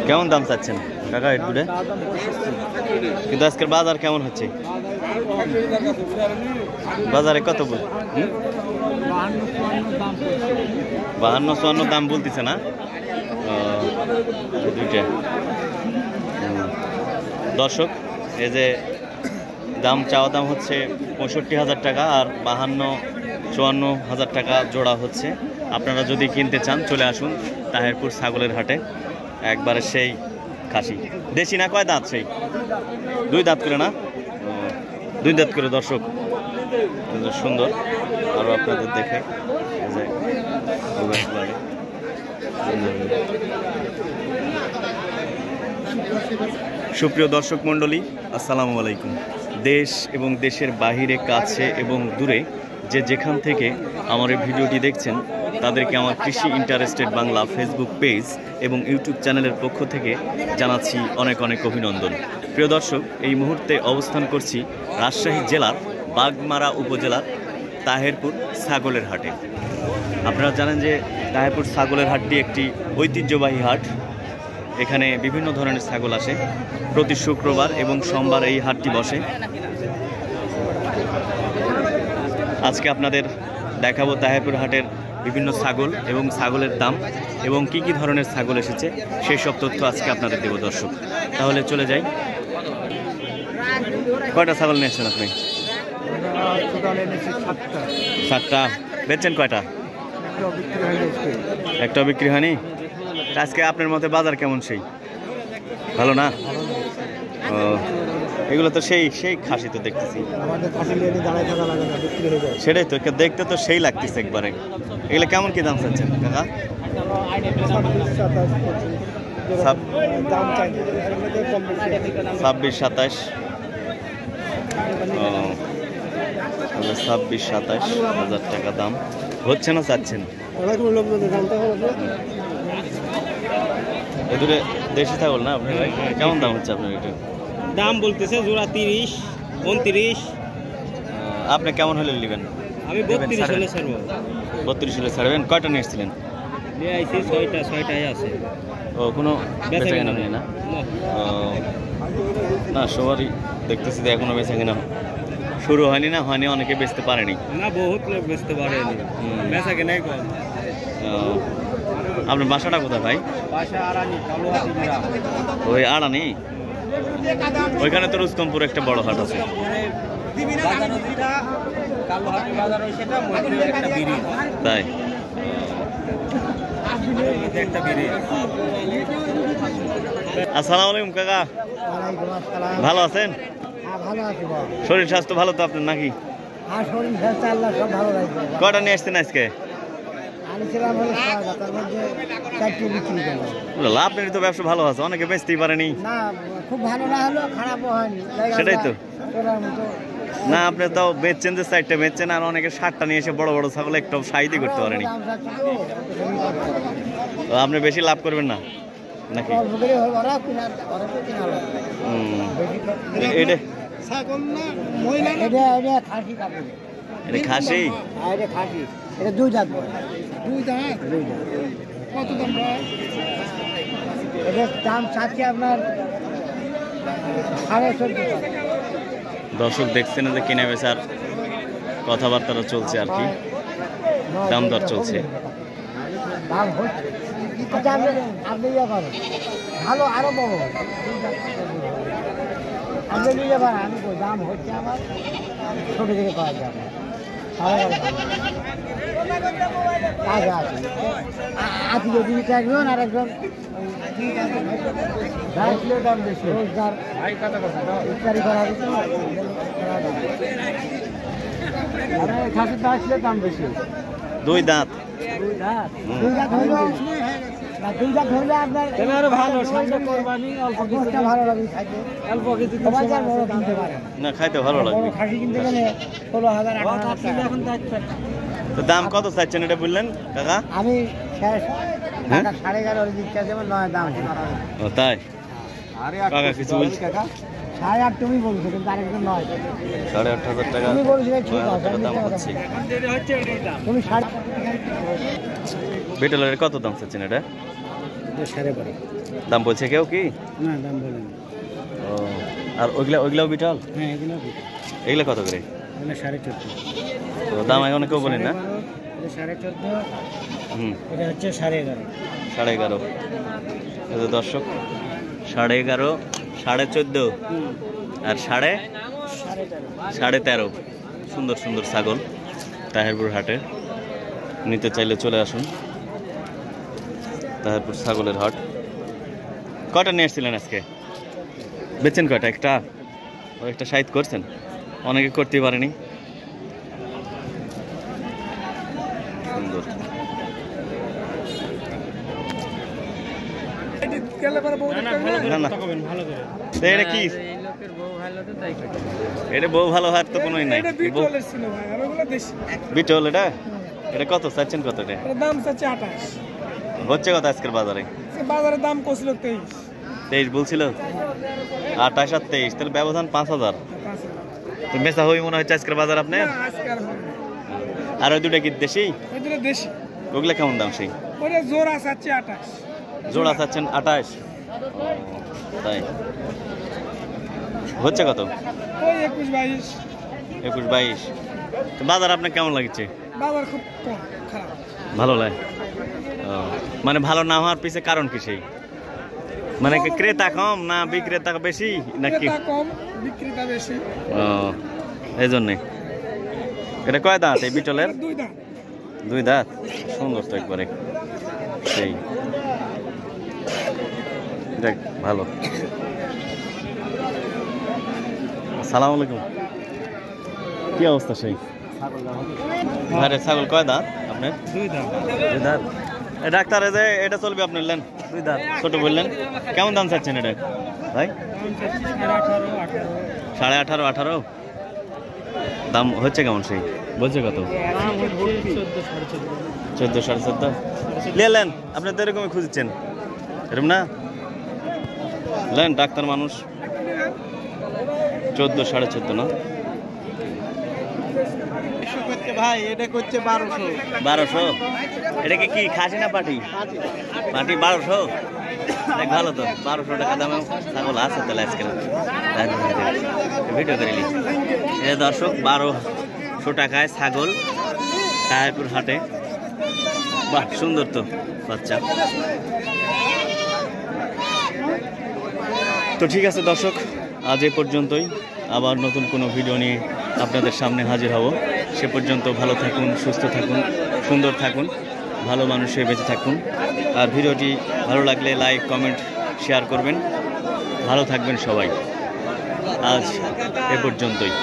কেমন দাম চাচ্ছেন কাকা এই দুধে? কিন্তু আজকের বাজার কেমন হচ্ছে? বাজারে কত বল 52-54 দাম বলতেছে না? দুইটা দর্শক, এই যে দাম চাওয়া দাম হচ্ছে 65,000 টাকা আর 52-54,000 টাকা জোড়া হচ্ছে। আপনারা যদি কিনতে চান চলে আসুন তাহেরপুর ছাগলের হাটে। একবারে সেই খাসি দেশি না? কয় দাঁত? সেই 2 দাঁত করে না? 2 দাঁত করে দর্শক, সুন্দর। আরও আপনাদের দেখে সুপ্রিয় দর্শক মণ্ডলী, আসসালামু আলাইকুম। দেশ এবং দেশের বাহিরে, কাছে এবং দূরে যে যেখান থেকে আমার এই ভিডিওটি দেখছেন তাদেরকে আমার কৃষি ইন্টারেস্টেড বাংলা ফেসবুক পেজ এবং ইউটিউব চ্যানেলের পক্ষ থেকে জানাচ্ছি অনেক অনেক অভিনন্দন। প্রিয় দর্শক, এই মুহূর্তে অবস্থান করছি রাজশাহী জেলার বাগমারা উপজেলার তাহেরপুর ছাগলের হাটে। আপনারা জানেন যে তাহেরপুর ছাগলের হাটটি একটি ঐতিহ্যবাহী হাট। এখানে বিভিন্ন ধরনের ছাগল আসে। প্রতি শুক্রবার এবং সোমবার এই হাটটি বসে। আজকে আপনাদের দেখাবো তাহেরপুর হাটের বিভিন্ন ছাগল এবং ছাগলের দাম এবং কি কি ধরনের ছাগল এসেছে সেই সব তথ্য আজকে আপনাদের দেব দর্শক। তাহলে চলে যাই। কয়টা ছাগল নিয়ে আসছেন আপনি? 7টা। বেচছেন কয়টা? একটা বিক্রি হয়নি। আজকে আপনার মতে বাজার কেমন? সেই ভালো না? ও, এগুলো তো সেই সেই খাসি তো দেখতেছি। সেটাই তো, দেখতে তো সেই লাগতেছে একবারে। এগুলো কেমন কি দাম চাচ্ছেন কাকা? 26-27। 26-27 হাজার টাকা দাম হচ্ছে না চাচ্ছেন? এদূরে দেশি ছাগল না আপনার? কেমন দাম হচ্ছে আপনার? এটা দাম বলতেছে জোড়া 30-29। আপনি কেমন হলে নেবেন? আমি 32 হলে ছাড়বো। 32 হলে ছাড়বেন। কয়টা নিয়ে এসেছিলেন? নিয়ে আইছি 6টাই আছে। ও, কোনো বেচা কেনা নেই না? না, সবারই দেখতেছি যে এখনো বেচা কেনা শুরু হয়নি। না হয়নি, অনেকে বেচতে পারেনি না, বহুত লোক বেচতে পারেনি, বেচা কেনাই কম। আপনার বাসাটা কোথায় ভাই? বাসা আড়ানি, কালোহাটি গ্রাম। ওই আড়ানি, ওইখানে তো রুস্তমপুর একটা বড় হাট আছে। তাই? আসসালামু আলাইকুম কাকা, ভালো আছেন? শরীর স্বাস্থ্য ভালো তো আপনার নাকি? কয়টা নিয়ে আসছেন আজকে? আপনার তো ব্যবসা ভালো আছে, অনেকে বেচতেই পারেনি। খুব ভালো না হলো, খারাপ হয়নি। সেটাই তো না, আপনি তো বেচছেন যে 4টা বেচছেন, আর অনেকে 7টা নিয়ে এসে বড় বড় ছাগল একটু সাইডই করতে পারেনি। আপনি বেশি লাভ করবেন না নাকি? খাসি? এটা 2 দাঁত। কত দাম? এটার দাম চাচ্ছি আপনার 14.5। দর্শক দেখছেন যে কিনে বেচার কথাবার্তা চলছে আর কি, দাম দর চলছে। ভালো, আরো বড় আপনি নিয়ে যাবেন। আমি দাম হচ্ছে আমার ছোট থেকে পাওয়া যাবে। আপনি যদি একজন আর একজন দাম বেশি ইফতারি করা খাসির দাম আসলে দাম বেশি। 2 দাঁত। 2 দাঁত হইল না, 2 দাঁত হইলে আপনার ভালো ভালো লাগে খাইতে। অল্প কিছু কিনতে পারেন না, খাইতে ভালো লাগে। খাসি কিনতে গেলে 16,000-18,000 এখন। তো দাম কত চাইছেন এটা বললেন কাকা? আমি 11.5 দিচ্ছি, যেমন 9 দাম। ও তাই? কাকা কিছু বলছি? 8.5 তুমি বলছো, কিন্তু আরেকজন 9। 8,500 টাকা তুমি বলছিলে ঠিক আছে, দাম হচ্ছে। তুমি বেটালের কত দাম চাচ্ছেন এটা? এটা 12.5 দাম বলছে কেউ কি? না দাম বলেন। ও আর ওইগুলাও বিটল? হ্যাঁ এগুলো এগুলা কত করে? এগুলো 14.5। তো দাম এখন কেউ বলেন না? এটা 14.5। হুম, এটা হচ্ছে 11.5। 11.5। এই যে দর্শক 11.5, 14.5 আর 13.5। সুন্দর সুন্দর ছাগল তাহিরপুর হাটে, নিতে চাইলে চলে আসুন। তাহিরপুর ছাগলের হাট। কয়টা নিয়ে এসেছিলেন আজকে? বেচেন কয়টা? একটা? ও একটা সাইড করছেন, অনেকে করতেই পারেনি। সুন্দর। না না, তো এটা কি? এটা বউ ভালো হাট তো কোনোই নাই। বিটল এটা? এটা কত চাচ্ছেন? কত এটা দাম চাচ্ছে 28। হচ্ছে কত আজকের বাজারে? বাজারের দাম কছিল 23। 23 বলছিল? 28 আর 23, তাহলে ব্যবধান 5000। তো বেচা হই মনে হচ্ছে আজকের বাজার আপনার? আর ওই দুটা কি দেশি? ওই দুটো দেশি। ওগুলা কেমন দাম? সেই ওরে জোড়া চাচ্ছে 28। জোড়া চাচ্ছেন 28? তাই হচ্ছে কত? ওই 21-22। 21-22। তো বাজার আপনার কেমন লাগছে? বাজার খুব কম, খারাপ। ভালো লাগে? ও, মানে ভালো না হওয়ার পিছে কারণ কি? সেই মানে কি ক্রেতা কম না বিক্রেতা বেশি নাকি? ক্রেতা কম, বিক্রেতা বেশি। ও, এই জন্যে। এটা কয় দাঁত এই বিটলের? 2 দাঁত। 2 দাঁত। সুন্দর তো একবারে। সেই দেখ ভালো। আসসালামু আলাইকুম। কি অবস্থা? সেই আরে ছাগল কয় দাঁত আপনার? 2 দাঁত। 2 দাঁত। ডাক্তার যে এটা চলবে আপনি নেন? 2 দাঁত ছোট বললেন। কেমন দাম চাচ্ছেন এটা ভাই? 18.5 18 দাম হচ্ছে কেমন? সেই বলছে কত? 14 14.5 নিলেন? আপনি তো এরকমই খুঁজছেন এরকম না? লেন, ডাক্তার মানুষ। 14 14.5 না ভাই এটা করছে 1200। 1200? এটাকে কি খাসি না পাটি? পাটি 1200। দেখ ভালো তো, 1200 টাকা দামে ছাগল আছে তাহলে আজকে ভিডিও করে নি। এ দর্শক 1200 টাকায় ছাগল তাহিরপুর হাটে। বাহ সুন্দর তো বাচ্চা। তো ঠিক আছে দর্শক, আজ এ পর্যন্তই। আবার নতুন কোনো ভিডিও নিয়ে আপনাদের সামনে হাজির হব। সে পর্যন্ত ভালো থাকুন, সুস্থ থাকুন, সুন্দর থাকুন, ভালো মানুষে বেঁচে থাকুন। আর ভিডিওটি ভালো লাগলে লাইক কমেন্ট শেয়ার করবেন। ভালো থাকবেন সবাই। আজ এ পর্যন্তই।